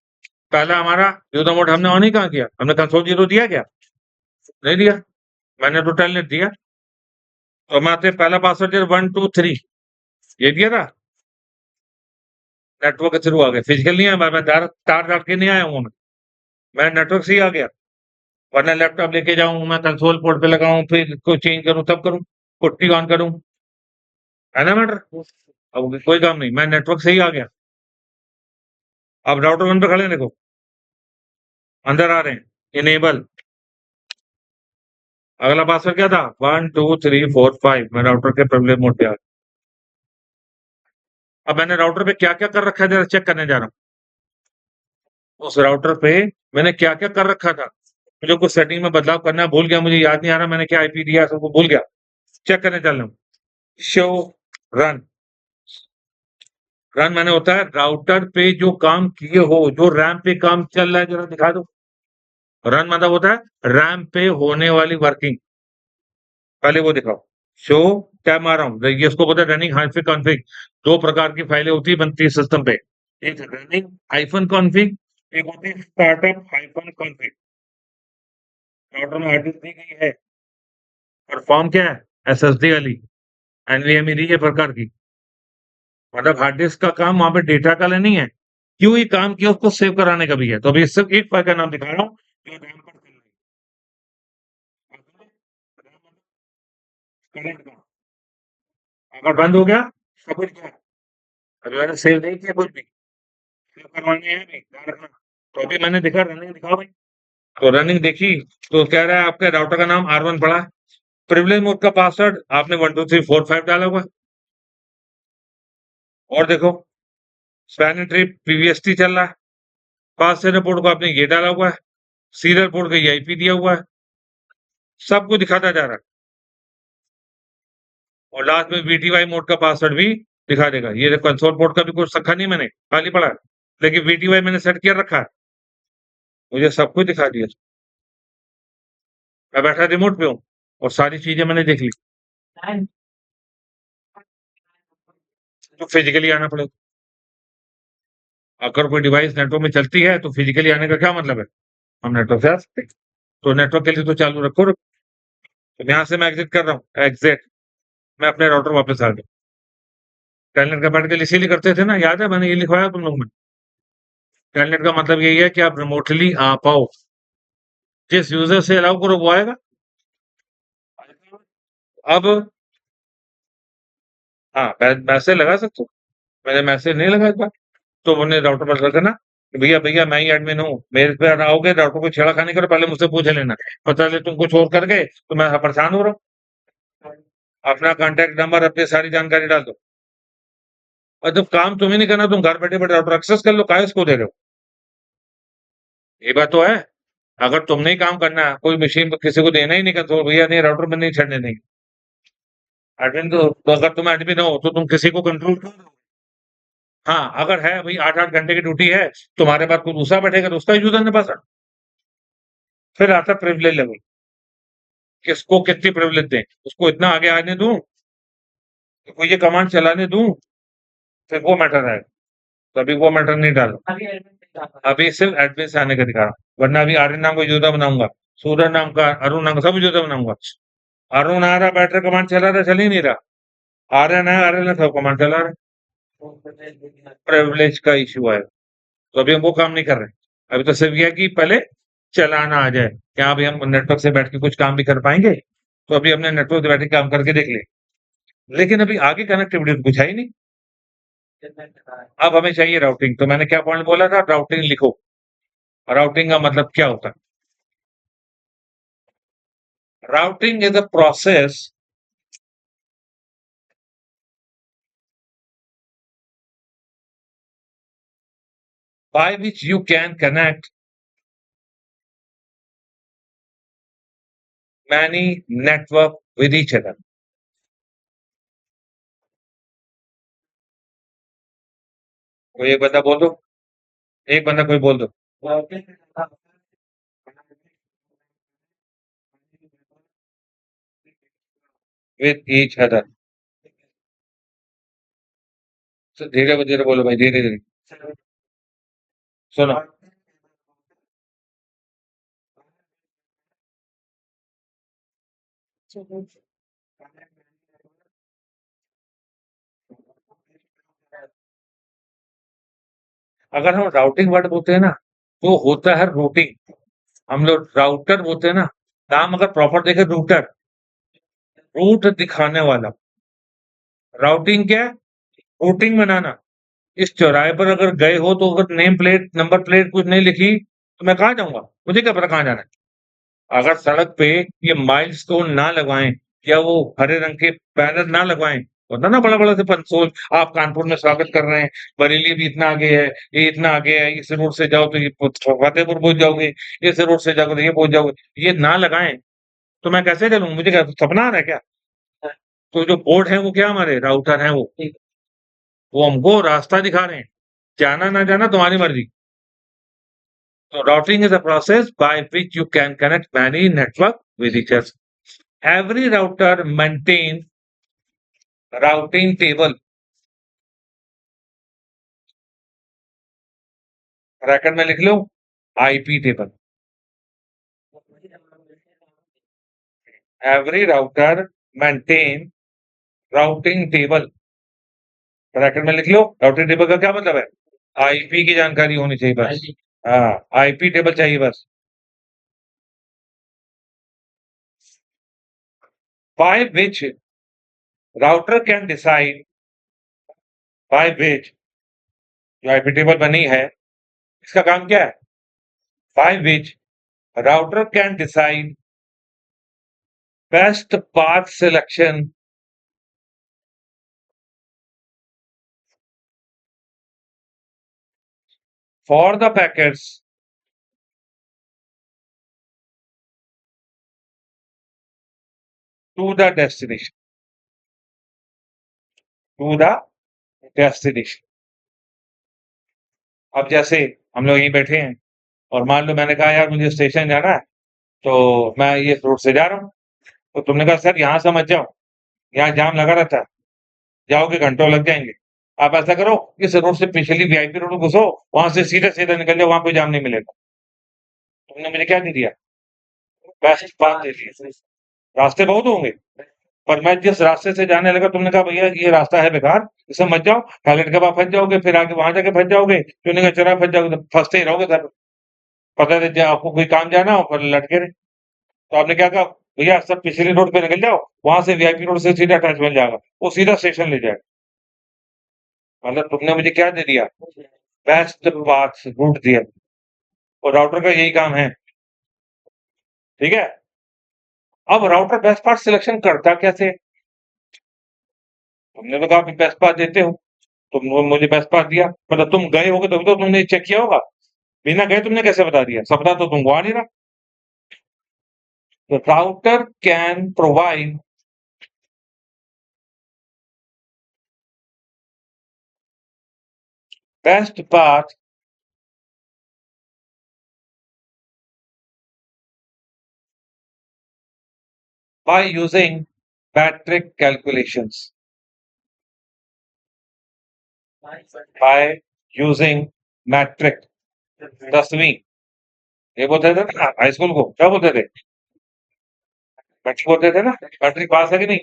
पहला हमारा यूजर मोड हमने ऑन ही कहाँ किया, हमने कंसोल 0 दिया क्या? नहीं दिया। मैंने तो टेलनेट दिया। तो मैं आते पहला पासवर्ड 1 2 3 ये दिया था। नेटवर्क के थ्रू आ गया, फिजिकल नहीं आया, मैं तार डाल के नहीं आया हूँ। मैं नेटवर्क से ही आ गया। वरना लैपटॉप लेके जाऊं, मैं कंसोल पोर्ट पे लगाऊं, फिर इसको चेंज करूं, तब करूं, पुट्टी ऑन करूं, है ना मैटर? अब कोई काम नहीं, मैं नेटवर्क से ही आ गया। अब राउटर 1 पे खड़े हैं, देखो अंदर आ रहे हैं। इनेबल, अगला पासवर्ड क्या था? 1 2 3 4 5। मैं राउटर के प्रिविलेज मोड पे आ गया। अब मैंने राउटर पे क्या क्या कर रखा है जरा चेक करने जा रहा हूँ। उस राउटर पे मैंने क्या क्या कर रखा था, मुझे कुछ सेटिंग में बदलाव करना है, भूल गया, मुझे याद नहीं आ रहा मैंने क्या आईपी दिया, सबको भूल गया। चेक करने चल रहा हूँ। शो रन, रन माने होता है राउटर पे जो काम किए हो, जो रैम पे काम चल रहा है, जरा दिखा दो। रन मतलब होता है रैम पे होने वाली वर्किंग, पहले वो दिखाओ। शो टैब मार रहा हूँ, ये उसको बोलते हैं रनिंग हाइफन कॉन्फिग। दो प्रकार की फाइलें होती है, बनती है सिस्टम पे। एक रनिंग हाइफन कॉन्फिग, एक होती है स्टार्टअप हाइफन कॉन्फिग। राउटर में हार्ड डिस्क दी गई है और फॉर्म क्या है? एसएसडी वाली, एनवीएमई दी है प्रकार की। मतलब हार्ड डिस्क का काम वहां पे डेटा का नहीं है, क्यों ये काम किया उसको सेव कराने का भी है। तो अभी सिर्फ एक फाइल का नाम दिखा रहा हूँ जो रैम पर चल रही है। करंट का अगर बंद हो गया, सब कुछ गया। अभी मैंने सेव नहीं किया कुछ भी, सेव करवाने हैं भी, ध्यान रखना। तो अभी मैंने दिखा रनिंग, दिखाओ भाई। तो रनिंग देखी, तो कह रहा है आपके राउटर का नाम R1 पड़ा है। प्रिविलेज मोड का पासवर्ड आपने 1 2 3 4 5 डाला हुआ है। और देखो स्पैनिंग ट्री पीवीएसटी चल रहा है। पास से पोर्ट को आपने ये डाला हुआ है, सीरियल पोर्ट का ये आईपी दिया हुआ है, सब कुछ दिखाता जा रहा है। और लास्ट में VTY मोड का पासवर्ड भी दिखा देगा। ये कंसोल पोर्ट का भी कुछ रखा नहीं मैंने, खाली पड़ा है, लेकिन VTY मैंने सेट किया रखा है, मुझे सब कुछ दिखा दिया। मैं बैठा रिमोट पे हूँ और सारी चीजें मैंने देख ली। तो फिजिकली आना पड़ेगा। अगर कोई डिवाइस नेटवर्क में चलती है तो फिजिकली आने का क्या मतलब है? हम नेटवर्क से आ सकते हैं। तो नेटवर्क के लिए तो चालू रखो। तो यहाँ से मैं एग्जिट कर रहा हूँ, एग्जिट। मैं अपने राउटर वापस आ गया। टेलनेट का प्रैक्टिकल इसीलिए करते थे ना, याद है मैंने ये लिखवाया तुम लोग में। टेलनेट का मतलब यही है कि आप रिमोटली आ पाओ, जिस यूजर से अलाउ करो वो आएगा। अब हाँ, मैसेज लगा सकते हो, मैंने मैसेज नहीं लगा इस बार। तो मैंने राउटर पर रखना, भैया भैया मैं ही एडमिन हूँ, मेरे पे आओगे डॉक्टर को छेड़ा खानी करो, पहले मुझसे पूछ लेना, पता चले तुम कुछ और कर गए तो मैं परेशान हो रहा हूँ। अपना कांटेक्ट नंबर, अपनी सारी जानकारी डाल दो। और जब काम तुम्हें नहीं करना, तुम घर बैठे बैठे डॉक्टर एक्सेस कर लो, काहे उसको दे रहे हो? ये बात तो है। अगर तुमने ही काम करना है, कोई मशीन किसी को देना ही नहीं, कर तो भैया नहीं, राउटर में नहीं छड़ने देंगे। एडमिन तो अगर तुम एडमिन हो तो तुम किसी को कंट्रोल कर दो। हाँ, अगर है भाई 8-8 घंटे की ड्यूटी है, तुम्हारे पास कोई दूसरा बैठेगा तो उसका यूजर ने पास। फिर आता प्रिविलेज लेवल, किसको कितनी प्रिविलेज दें, उसको इतना आगे आने दूं, को ये कमांड चलाने दूं, फिर वो मैटर है। तो अभी वो मैटर नहीं डाला, अभी सिर्फ एडमिन से आने का दिखा रहा हूं। वरना अभी आर्यन नाम को यूजर बनाऊंगा, सूरज नाम का, अरुण नाम का सब यूजर बनाऊंगा। अरुण आ रहा, बैठ रहा, कमांड चला रहा, चल ही नहीं रहा। आर्यन है, आर्यन है, सब कमांड चला रहा। प्रिविलेज का इश्यू है, तो अभी हम वो काम नहीं कर रहे। अभी तो सिर्फ यह है कि पहले चलाना आ जाए, क्या अभी हम नेटवर्क से बैठ के कुछ काम भी कर पाएंगे? तो अभी हमने नेटवर्क से बैठ के काम करके देख लिया, लेकिन अभी आगे कनेक्टिविटी तो कुछ है ही नहीं। अब हमें चाहिए राउटिंग, तो मैंने क्या पॉइंट बोला था, राउटिंग लिखो। राउटिंग का मतलब क्या होता है? Routing is a process by which you can connect many network with each other. कोई एक बंदा बोल दो, एक बंदा कोई बोल दो। With each other. तो धीरे धीरे बोलो भाई, धीरे धीरे सुनो। अगर हम राउटिंग वर्ड बोलते हैं ना, तो होता है रूटिंग। हम लोग राउटर बोलते हैं ना, नाम अगर प्रॉपर देखे, रूटर, रूट दिखाने वाला। राउटिंग क्या है? रूटिंग बनाना। इस चौराहे पर अगर गए हो तो अगर नेम प्लेट, नंबर प्लेट कुछ नहीं लिखी, तो मैं कहाँ जाऊंगा? मुझे क्या पता कहाँ जाना है? अगर सड़क पे ये माइलस्टोन ना लगवाएं, या वो हरे रंग के बैनर ना लगवाएं, होता ना बड़ा बड़ा से पंसोल, आप कानपुर में स्वागत कर रहे हैं, बरेली भी इतना आगे है, ये इतना आगे है, इस रोड से जाओ तो ये फतेहपुर पहुंच जाओगे, इस रोड से जाओगे तो ये पहुंच जाओगे, ये ना लगाएं तो मैं कैसे चलूं? मुझे क्या सपना आ रहा है क्या? तो जो बोर्ड है वो क्या, हमारे राउटर है वो हमको रास्ता दिखा रहे हैं, जाना ना जाना तुम्हारी मर्जी। So routing is a process by which you can connect many network with each other. Every router maintains routing table. Bracket में लिख लो, IP table. Every router maintain routing table. Bracket में लिख लो, राउटिंग टेबल का क्या मतलब है? आईपी की जानकारी होनी चाहिए बस। हाँ, आईपी टेबल चाहिए बस। By which router can decide, by which जो आईपी टेबल बनी है, इसका काम क्या है? By which router can decide best path selection for the packets to the destination. To the destination. अब जैसे हम लोग यहीं बैठे हैं, और मान लो मैंने कहा यार मुझे स्टेशन जाना है, तो मैं ये रोड से जा रहा हूँ, तो तुमने कहा सर यहाँ से मत जाओ, यहाँ जाम लगा रहता है, जाओगे घंटों लग जाएंगे। आप ऐसा करो, इस रोड से पिछली वीआईपी रोड में घुसो, वहां से सीधे सीधे निकल जाओ, वहां कोई जाम नहीं मिलेगा। तुमने मुझे क्या दे दिया? बेस्ट बात दे दी। रास्ते बहुत होंगे, पर मैं जिस रास्ते से जाने लगा, तुमने कहा भैया ये रास्ता है बेकार, इसे मत जाओ, टॉयलेट के बाद फंस जाओगे, फिर आगे वहां जाके फंस जाओगे, तुमने कहा चरा फंस जाओगे, तो फंसते ही रहोगे सर। पता नहीं आपको कोई काम जाना हो, पर लटके रहे। तो आपने क्या कहा, भैया सब पिछली रोड पे निकल जाओ, वहां से वीआईपी रोड से सीधा अटैच मिल जाएगा, वो सीधा स्टेशन ले जाएगा। मतलब तुमने मुझे क्या दे दिया? बेस्ट पाथ रूट दिया, और राउटर का यही काम है, ठीक है। अब राउटर बेस्ट पाथ सिलेक्शन करता कैसे? तुमने तो कहा कि बेस्ट पाथ देते हो, तुम मुझे बेस्ट पाथ दिया, मतलब तुम गए होगे तभी तो तुमने चेक किया होगा, बिना गए तुमने कैसे बता दिया? सब पता तो तुमको आ नहीं रहा। The router can provide best path by using metric calculations. By using metric. 10वीं ये बोलते थे ना हाई स्कूल को, क्या बोलते थे? मैट्रिक बोलते थे ना। मैट्रिक पास है कि नहीं?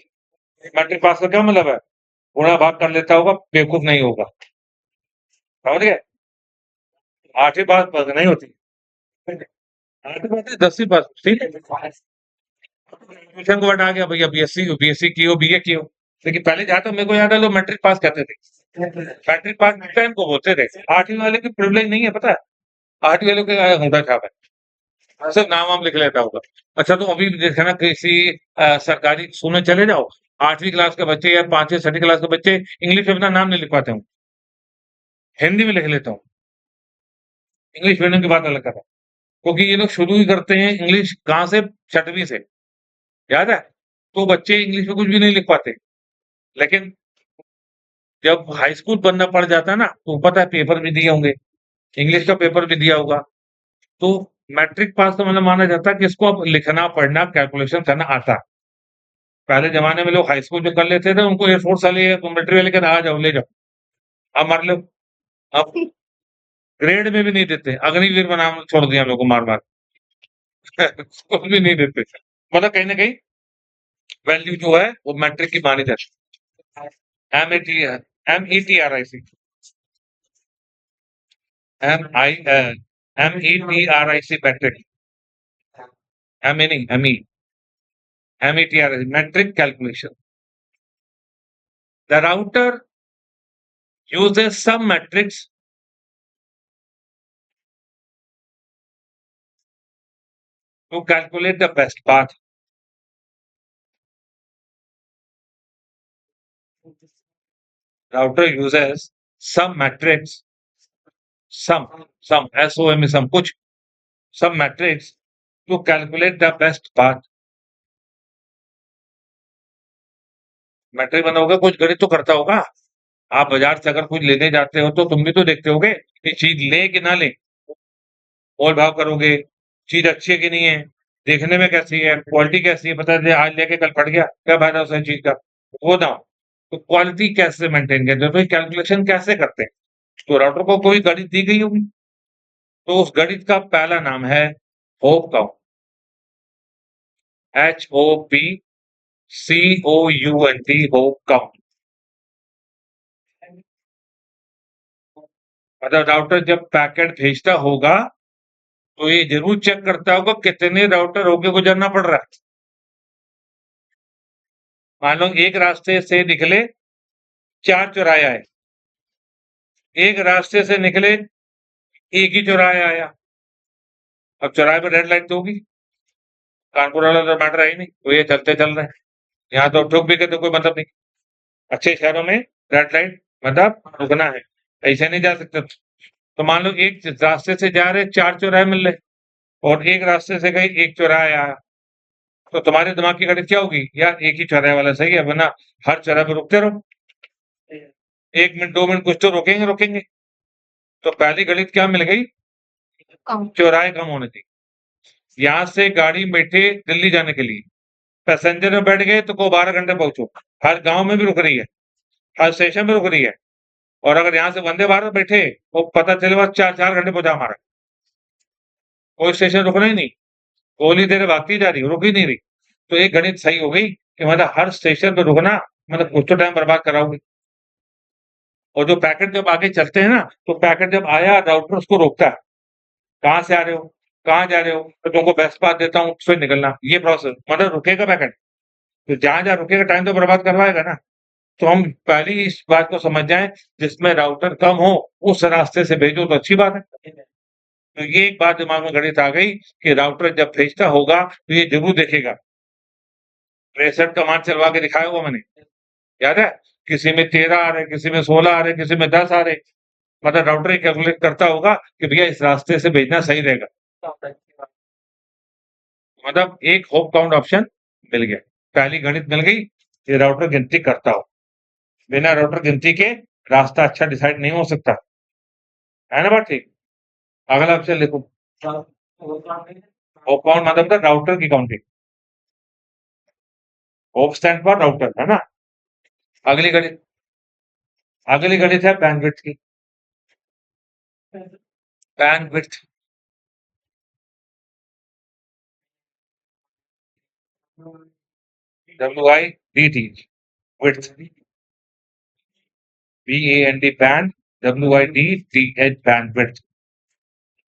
मैट्रिक पास का क्या मतलब है? गुणा भाग कर लेता होगा, बेवकूफ नहीं होगा, समझ गए? 8वीं पास नहीं होती, 8वीं पास 10वीं पास, ठीक है। ग्रेजुएशन के बाद आ गया भैया, बीएससी की हो, बीए की हो, लेकिन पहले जहां तक मेरे को याद है लोग मैट्रिक पास कहते थे, मैट्रिक पास टाइम को बोलते थे। 8वीं वाले की प्रिविलेज नहीं है, पता है? 8वीं वाले के अंगूठा छाप है, सिर्फ नाम वाम लिख लेता होगा। अच्छा, तो अभी देखा ना किसी सरकारी स्कूल में चले जाओ, 8वीं क्लास के बच्चे या 5वीं 6वीं क्लास के बच्चे इंग्लिश में अपना नाम नहीं लिख पाते हूँ, हिंदी में लिख लेता हूँ। इंग्लिश मीडियम की बात अलग कर रहा हूँ, क्योंकि ये लोग शुरू ही करते हैं इंग्लिश कहाँ से? 6वीं से, याद है? तो बच्चे इंग्लिश में कुछ भी नहीं लिख पाते, लेकिन जब हाई स्कूल बनना पड़ जाता है ना, तो पता है पेपर भी दिए होंगे, इंग्लिश का पेपर भी दिया होगा, तो मैट्रिक पास तो मतलब माना जाता है कि इसको अब लिखना पढ़ना कैलकुलेशन करना आता है। पहले जमाने में लोग हाई स्कूल जो कर लेते थे उनको एयरफोर्स वाले या मिलिट्री वाले कहते आ जाओ ले जाओ, अब मार लो, अब ग्रेड में भी नहीं देते, अग्निवीर का नाम छोड़ दिया हम लोग को मार मार कुछ भी नहीं देते, मतलब कहीं ना कहीं वैल्यू जो है वो मैट्रिक की मानी जाती है। METRIC, METRIC मैट्रिक, MA नहीं, METRIC metric calculation. The router uses some metrics to calculate the best path. Router uses some metrics, some SOM, some कुछ, some metrics to calculate the best path. Matrix बना होगा, कुछ गणित तो करता होगा। आप बाजार से अगर कुछ लेने जाते हो तो तुम भी तो देखते होगे कि चीज ले कि ना ले, मोल भाव करोगे, चीज अच्छी है कि नहीं है, देखने में कैसी है, क्वालिटी कैसी है, पता है आज लेके कल फट गया, क्या फायदा उस चीज का, वो ना हो। तो क्वालिटी कैसे मेंटेन करते हैं, तो कैलकुलेशन कैसे करते हैं? तो राउटर को कोई गणित दी गई होगी, तो उस गणित का पहला नाम है hope count, HOPCOUNT, hope count. मतलब राउटर जब पैकेट भेजता होगा तो ये जरूर चेक करता होगा कितने राउटर होके गुजरना पड़ रहा है। मान लो एक रास्ते से निकले 4 चौराहे आए, एक रास्ते से निकले एक ही चौराहे आया, अब चौराहे पर रेड लाइट तो होगी, कानपुर वाला तो मैटर है ही नहीं, तो ये चलते चल रहे हैं, यहाँ तो ठोक भी के तो कोई मतलब नहीं। अच्छे शहरों में रेड लाइट मतलब रुकना है, ऐसे नहीं जा सकते। तो मान लो एक रास्ते से जा रहे 4 चौराहे मिल रहे, और एक रास्ते से गई एक चौराहा आया, तो तुम्हारे दिमाग की गणित क्या होगी? यार एक ही चौराहे वाला सही है, वरना हर चौराहे पर रुकते रहो, 1 मिनट 2 मिनट कुछ तो रोकेंगे रोकेंगे। तो पहली गणित क्या मिल गई? चौराहे कम होने चाहिए। यहाँ से गाड़ी बैठे दिल्ली जाने के लिए, पैसेंजर में बैठ गए तो को 12 घंटे पहुंचो, हर गांव में भी रुक रही है, हर स्टेशन में रुक रही है, और अगर यहाँ से वंदे भारत बैठे तो पता चले बस 4 घंटे पहुंचा हमारा, कोई स्टेशन रुकना ही नहीं, गोली देर भागती जा रही, रुक ही नहीं रही। तो एक गणित सही हो गई कि मतलब हर स्टेशन पे रुकना मतलब कुछ तो टाइम बर्बाद कराओगे। और जो पैकेट जब आगे चलते हैं ना, तो पैकेट जब आया राउटर उसको रोकता है, कहाँ से आ रहे हो, कहाँ जा रहे हो, तो तुमको बेस्ट पाथ देता हूँ, उससे निकलना, ये प्रोसेस मतलब रुकेगा पैकेट, तो जहां जहां रुकेगा टाइम तो बर्बाद करवाएगा ना। तो हम पहले ही इस बात को समझ जाएं, जिसमें राउटर कम हो उस रास्ते से भेजो तो अच्छी बात है। तो ये एक बात दिमाग में गणित आ गई कि राउटर जब भेजता होगा तो ये जरूर देखेगा। प्रेशर कमांड चलवा के दिखाया हुआ मैंने, याद है? किसी में 13 आ रहे, किसी में 16 आ रहे, किसी में 10 आ रहे। मतलब राउटर कैलकुलेट करता होगा कि भैया इस रास्ते से भेजना सही रहेगा। मतलब एक होप काउंट ऑप्शन मिल गया, पहली गणित मिल गई। ये राउटर गिनती करता हो, बिना राउटर गिनती के रास्ता अच्छा डिसाइड नहीं हो सकता, है ना बात ठीक? अगला ऑप्शन लिखो। होप काउंट मतलब राउटर की counting, hope stand for router, है ना? अगली गणित, अगली गणित है बैंडविड्थ की। Bandwidth, WIDT, width, BAND band, WIDTH bandwidth.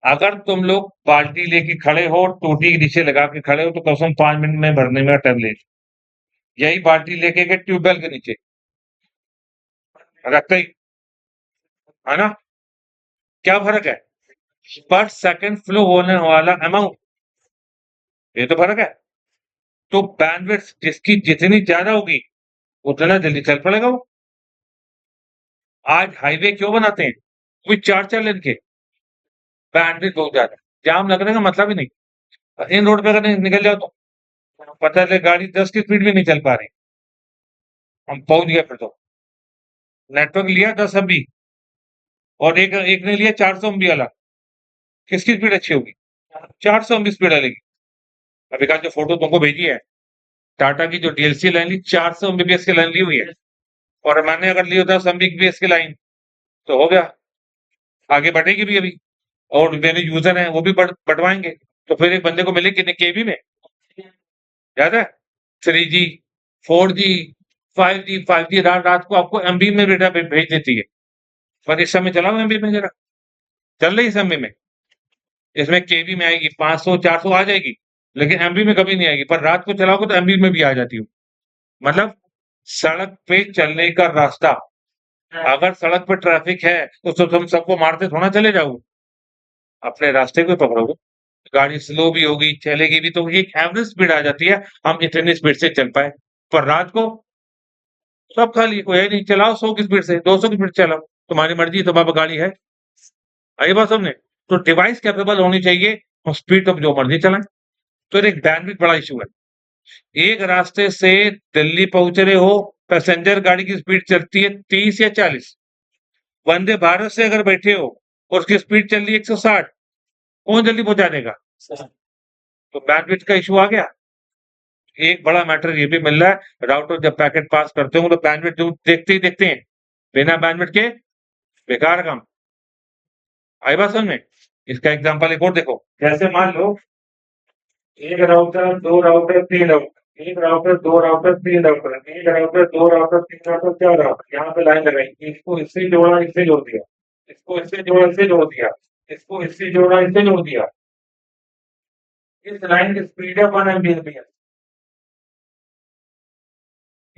अगर तुम लोग बाल्टी लेके खड़े हो, टोटी के नीचे लगा के खड़े हो, तो कम से कम 5 मिनट में भरने में टाइम ले। यही बाल्टी लेके गए ट्यूबवेल के नीचे रखते ही, है ना? क्या फर्क है? पर सेकंड फ्लो होने वाला अमाउंट, ये तो फर्क है। तो बैंडविड्थ जिसकी जितनी ज्यादा होगी उतना जल्दी चल पड़ेगा वो। आज हाईवे क्यों बनाते हैं? कोई 4-4 लेन के, बैंडविड्थ बहुत ज्यादा, जाम लगने का मतलब ही नहीं। इन रोड पे अगर निकल जाओ तो पता चले गाड़ी 10 की स्पीड में नहीं चल पा रही, हम पहुंच गए फिर तो। नेटवर्क लिया 10 MB और एक एक ने लिया 400 MB वाला, किसकी स्पीड अच्छी होगी? 400 MB स्पीड वाली। अभी का जो फोटो तुमको भेजी है, टाटा की जो DLC लाइन ली, 400 MBPS की लाइन ली हुई है। और मैंने अगर ली 10 MBPS की लाइन तो हो गया, आगे बढ़ेगी भी अभी। और मेरे यूजर हैं वो भी बढ़वाएंगे, तो फिर एक बंदे को मिले कितने केबी में, याद है? 3G, 4G, 5G, 5G रात रात को आपको MB में डेटा भेज देती है। पर इस समय चलाओ MB में जरा, चल रही इस MB में, इसमें केबी में आएगी 500 400 आ जाएगी, लेकिन MB में कभी नहीं आएगी। पर रात को चलाओगे तो MB में भी आ जाती हूँ। मतलब सड़क पे चलने का रास्ता, अगर सड़क पे ट्रैफिक है तो तुम सबको मारते थोड़ा चले जाओगे, अपने रास्ते को पकड़ोगे। गाड़ी स्लो भी होगी, चलेगी भी, तो एक एवरेज स्पीड आ जाती है, हम इतनी स्पीड से चल पाए। पर रात को सब खाली, कोई है नहीं, चलाओ 100 की स्पीड से, 200 की स्पीड चलाओ, तुम्हारी मर्जी, तुम्हारी गाड़ी है। आई बात समझे? तो डिवाइस कैपेबल होनी चाहिए, हम स्पीड तो जो मर्जी चलाएं। तो एक बैंडविड्थ बड़ा इशू है। एक रास्ते से दिल्ली पहुंच रहे हो, पैसेंजर गाड़ी की स्पीड चलती है 30 या 40, वंदे भारत से अगर बैठे हो और उसकी स्पीड चल रही है 160, कौन जल्दी पहुंचा देगा? तो बैंडविड्थ का इशू आ गया। एक बड़ा मैटर ये भी मिल रहा है, राउटर जब पैकेट पास करते हो तो बैंडविड्थ देखते ही देखते हैं, बिना बैंडविड्थ के बेकार काम। आई बात समझ में? इसका एग्जांपल एक और देखो, जैसे मान लो एक राउटर, दो राउटर, तीन राउटर, एक राउटर, दो राउटर, तीन राउटर, एक राउटर, दो राउटर, तीन राउटर, चार राउटर, यहाँ पे लाइन लगाई, इसको इससे जोड़ा, इससे जोड़ दिया, इसको इससे जोड़ा, इससे जोड़ दिया, इसको इससे जोड़ा, इससे जोड़ दिया। इस लाइन की स्पीड है 1 MBPS,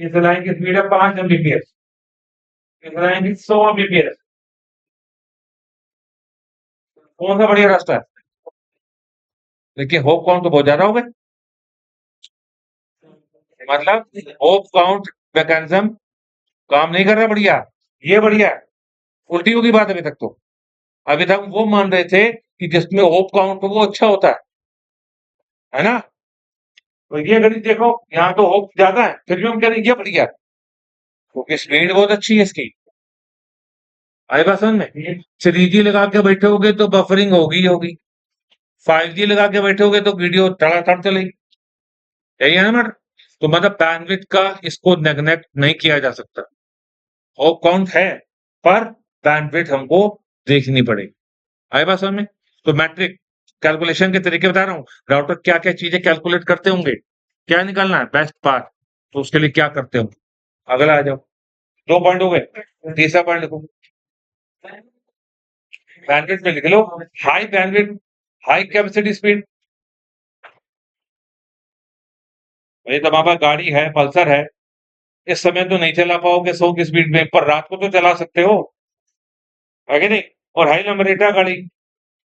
इस लाइन की स्पीड है 5 MBPS, इस लाइन की 100 MBPS। कौन सा बढ़िया रास्ता है? देखिए होप काउंट तो बहुत ज्यादा हो गए, मतलब होप काउंट मैकेनिज्म काम नहीं कर रहा बढ़िया, ये बढ़िया है। उल्टी होगी बात अभी तक तो। अभी तक वो मान रहे थे कि जिसमें होप काउंट हो वो अच्छा होता है ना? तो ये गणित देखो, यहाँ तो होप ज्यादा है, फिर भी हम कह रहे हैं ये बढ़िया है, क्योंकि स्पीड बहुत अच्छी है इसकी। आई बात समझ में? 3G लगा के बैठोगे तो बफरिंग होगी ही होगी, 5G लगा के बैठोगे तो वीडियो तड़ातड़ चलेगी, यही है ना मैटर? तो मतलब बैंडविड्थ का इसको नेग्लेक्ट नहीं किया जा सकता। होप काउंट है, पर बैंडविड्थ हमको देखनी पड़ेगी। आई बात समझ में? तो मैट्रिक कैलकुलेशन के तरीके बता रहा हूँ, राउटर क्या क्या चीजें कैलकुलेट करते होंगे, क्या निकालना है बेस्ट पाथ, तो उसके लिए क्या करते हो। अगला आ जाओ, 2 पॉइंट हो गए, तीसरा पॉइंट लिखो। बैंडविड्थ में लिख लो, high bandwidth, high capacity speed. ये तो हमारे पास गाड़ी है, पल्सर है, इस समय तो नहीं चला पाओगे 100 की स्पीड में, पर रात को तो चला सकते हो, है कि नहीं? और हाई नंबर रेटा गाड़ी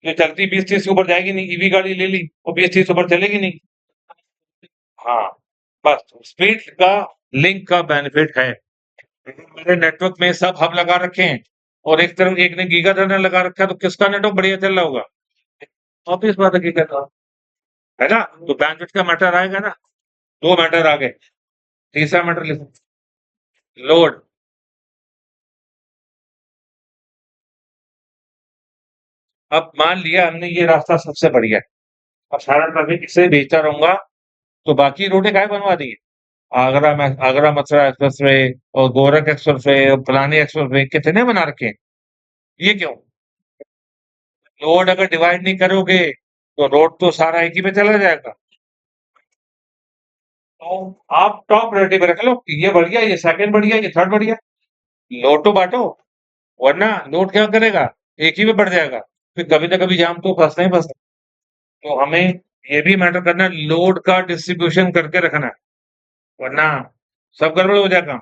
जो चलती 20-30 के ऊपर जाएगी नहीं, ईवी गाड़ी ले ली और 20-30 ऊपर चलेगी नहीं। हाँ, बस स्पीड का लिंक का बेनिफिट है। मेरे नेटवर्क में सब हब लगा रखे हैं और एक तरफ एक ने गीगा टनल लगा रखा है, तो किसका नेटवर्क बढ़िया चल रहा होगा? ऑब्वियस बात है, गीगा का, है ना? तो बैंडविड्थ का मैटर आएगा ना। 2 मैटर आ गए, तीसरा मैटर लिखो, लोड। अब मान लिया हमने ये रास्ता सबसे बढ़िया है, अब सारा ट्रैफिक इससे भेजता रहूंगा, तो बाकी रोडें काहे बनवा दी है? आगरा मथुरा एक्सप्रेस वे और गोरख एक्सप्रेस वे और फलानी एक्सप्रेस वे कितने बना रखे हैं? ये क्यों? रोड अगर डिवाइड नहीं करोगे तो रोड तो सारा एक ही पे चला जाएगा। तो आप टॉप प्रायोरिटी पे रख लो, ये बढ़िया, ये सेकंड बढ़िया, ये थर्ड बढ़िया, लोड तो बांटो, वरना लोड क्या करेगा, एक ही पे बढ़ जाएगा, फिर कभी ना कभी जाम तो फंसना ही फंसना। तो हमें ये भी मैटर करना है, लोड का डिस्ट्रीब्यूशन करके रखना है, वरना सब गड़बड़ हो जाएगा,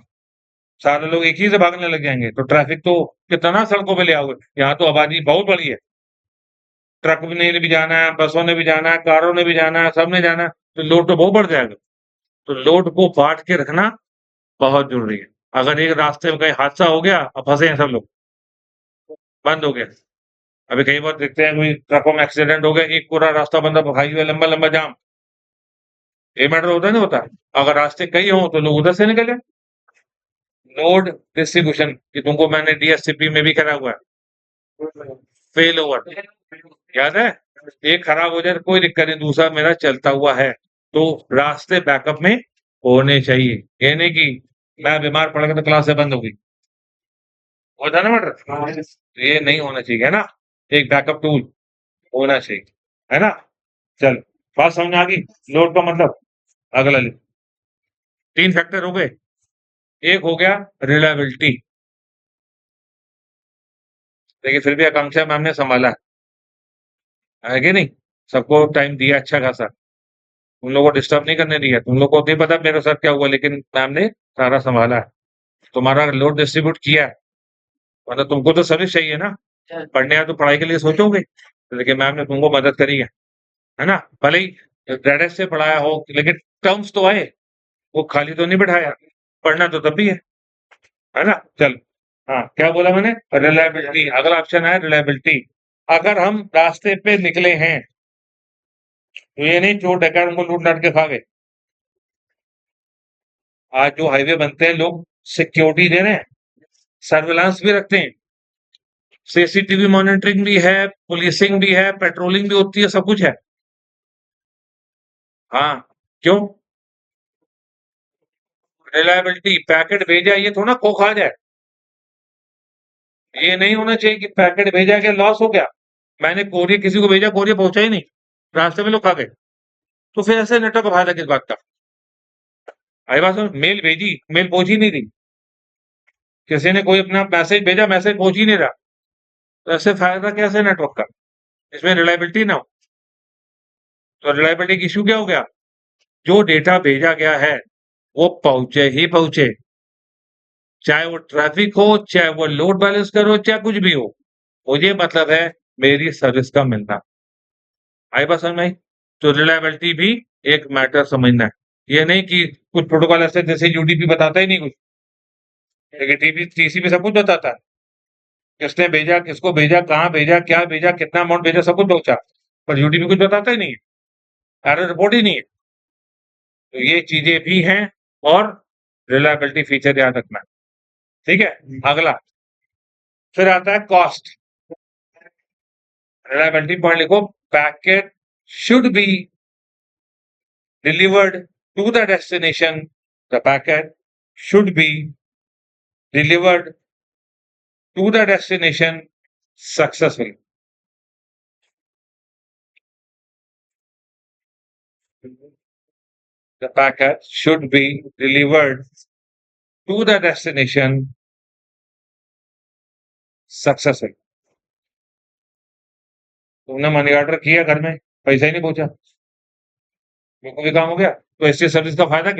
सारे लोग एक ही से भागने लग जाएंगे, तो ट्रैफिक तो कितना सड़कों पे ले आओगे। यहाँ तो आबादी बहुत बड़ी है, ट्रक ने भी जाना है, बसों ने भी जाना है, कारों ने भी जाना है, सबने जाना है, तो लोड तो बहुत बढ़ जाएगा। तो लोड को बांट के रखना बहुत जरूरी है। अगर एक रास्ते में कहीं हादसा हो गया, अब फंसे हैं सब लोग, बंद हो गया। अभी कई बार देखते हैं कोई ट्रकों में एक्सीडेंट हो गया, एक पूरा रास्ता बंद, हाईवे लंबा लंबा जाम, ये मैटर होता नहीं होता? अगर रास्ते कई हों तो लोग उधर से निकले। लोड डिस्ट्रीब्यूशन कि तुमको मैंने डीएससीपी में भी करा हुआ है, फेल ओवर, याद है? एक खराब हो जाए तो कोई दिक्कत नहीं, दूसरा मेरा चलता हुआ है, तो रास्ते बैकअप में होने चाहिए। ये नहीं कि मैं बीमार पड़ गया तो क्लास बंद हो गई, होता ना मैटर, ये नहीं होना चाहिए, है ना? एक बैकअप टूल होना चाहिए, है ना? चल, बात समझ में आ गई? लोड का मतलब, अगला ले, 3 फैक्टर हो गए, एक हो गया रिलायबिलिटी। देखिए फिर भी आकांक्षा मैम ने संभाला है कि नहीं? सबको टाइम दिया अच्छा खासा, तुम लोगों को डिस्टर्ब नहीं करने दिया, तुम लोग को नहीं पता मेरे साथ क्या हुआ, लेकिन मैम ने सारा संभाला है, तुम्हारा लोड डिस्ट्रीब्यूट किया है, मतलब तुमको तो सर्विस चाहिए ना, पढ़ने आए तो पढ़ाई के लिए सोचोगे, लेकिन मैम ने तुमको मदद करी है ना? भले ही ग्रेडेड से पढ़ाया हो, लेकिन टर्म्स तो आए, वो खाली तो नहीं बिठाया, पढ़ना तो तब भी है ना? चल, हाँ, क्या बोला मैंने? रिलायबिलिटी, अगला ऑप्शन है रिलायबिलिटी। अगर हम रास्ते पे निकले हैं, तो ये नहीं चोर डकैत उनको लूट लाट के खा गए। आज जो हाईवे बनते हैं, लोग सिक्योरिटी दे रहे हैं, सर्विलांस भी रखते हैं, सीसीटीवी मॉनिटरिंग भी है, पुलिसिंग भी है, पेट्रोलिंग भी होती है, सब कुछ है। हाँ, क्यों? रिलायबिलिटी, पैकेट भेजा ये थोड़ा खो खा जाए, ये नहीं होना चाहिए कि पैकेट भेजा गया लॉस हो गया, मैंने कोरियर किसी को भेजा, कोरियर पहुंचा ही नहीं, रास्ते में लोग खा गए, तो फिर ऐसे नेटवर्क का फायदा किस बात का? आई बात समझ? मेल भेजी, मेल पहुंच ही नहीं रही, किसी ने कोई अपना मैसेज भेजा, मैसेज पहुंच ही नहीं रहा, तो ऐसे फायदा कैसे नेटवर्क का? इसमें रिलायबिलिटी ना हो, तो रिलायबिलिटी इशू क्या हो गया? जो डेटा भेजा गया है वो पहुंचे ही पहुंचे, चाहे वो ट्रैफिक हो, चाहे वो लोड बैलेंस करो, चाहे कुछ भी हो, मुझे मतलब है मेरी सर्विस का मिलना। आई बात समझ में आई? तो रिलायबिलिटी भी एक मैटर समझना है, ये नहीं कि कुछ प्रोटोकॉल ऐसे जैसे यूडीपी बताता ही नहीं कुछ, लेकिन टीपी टीसीपी सब कुछ बताता है, किसने भेजा, किसको भेजा, कहाँ भेजा, क्या भेजा, कितना अमाउंट भेजा, सब कुछ पहुंचा, पर यूडीपी कुछ बताता ही नहीं है, एरर रिपोर्ट ही नहीं है। तो ये चीजें भी हैं, और रिलायबिलिटी फीचर याद रखना, ठीक है? अगला फिर आता है कॉस्ट। रिलायबिलिटी पॉइंट लिखो, packet should be delivered to the destination. The packet should be delivered to the destination successfully. The packet should be delivered to the destination successfully. तुमने मनी ऑर्डर किया, घर में पैसा ही नहीं पहुंचा, मेरे को भी काम हो गया, तो ऐसी सर्विस का फायदा क्या?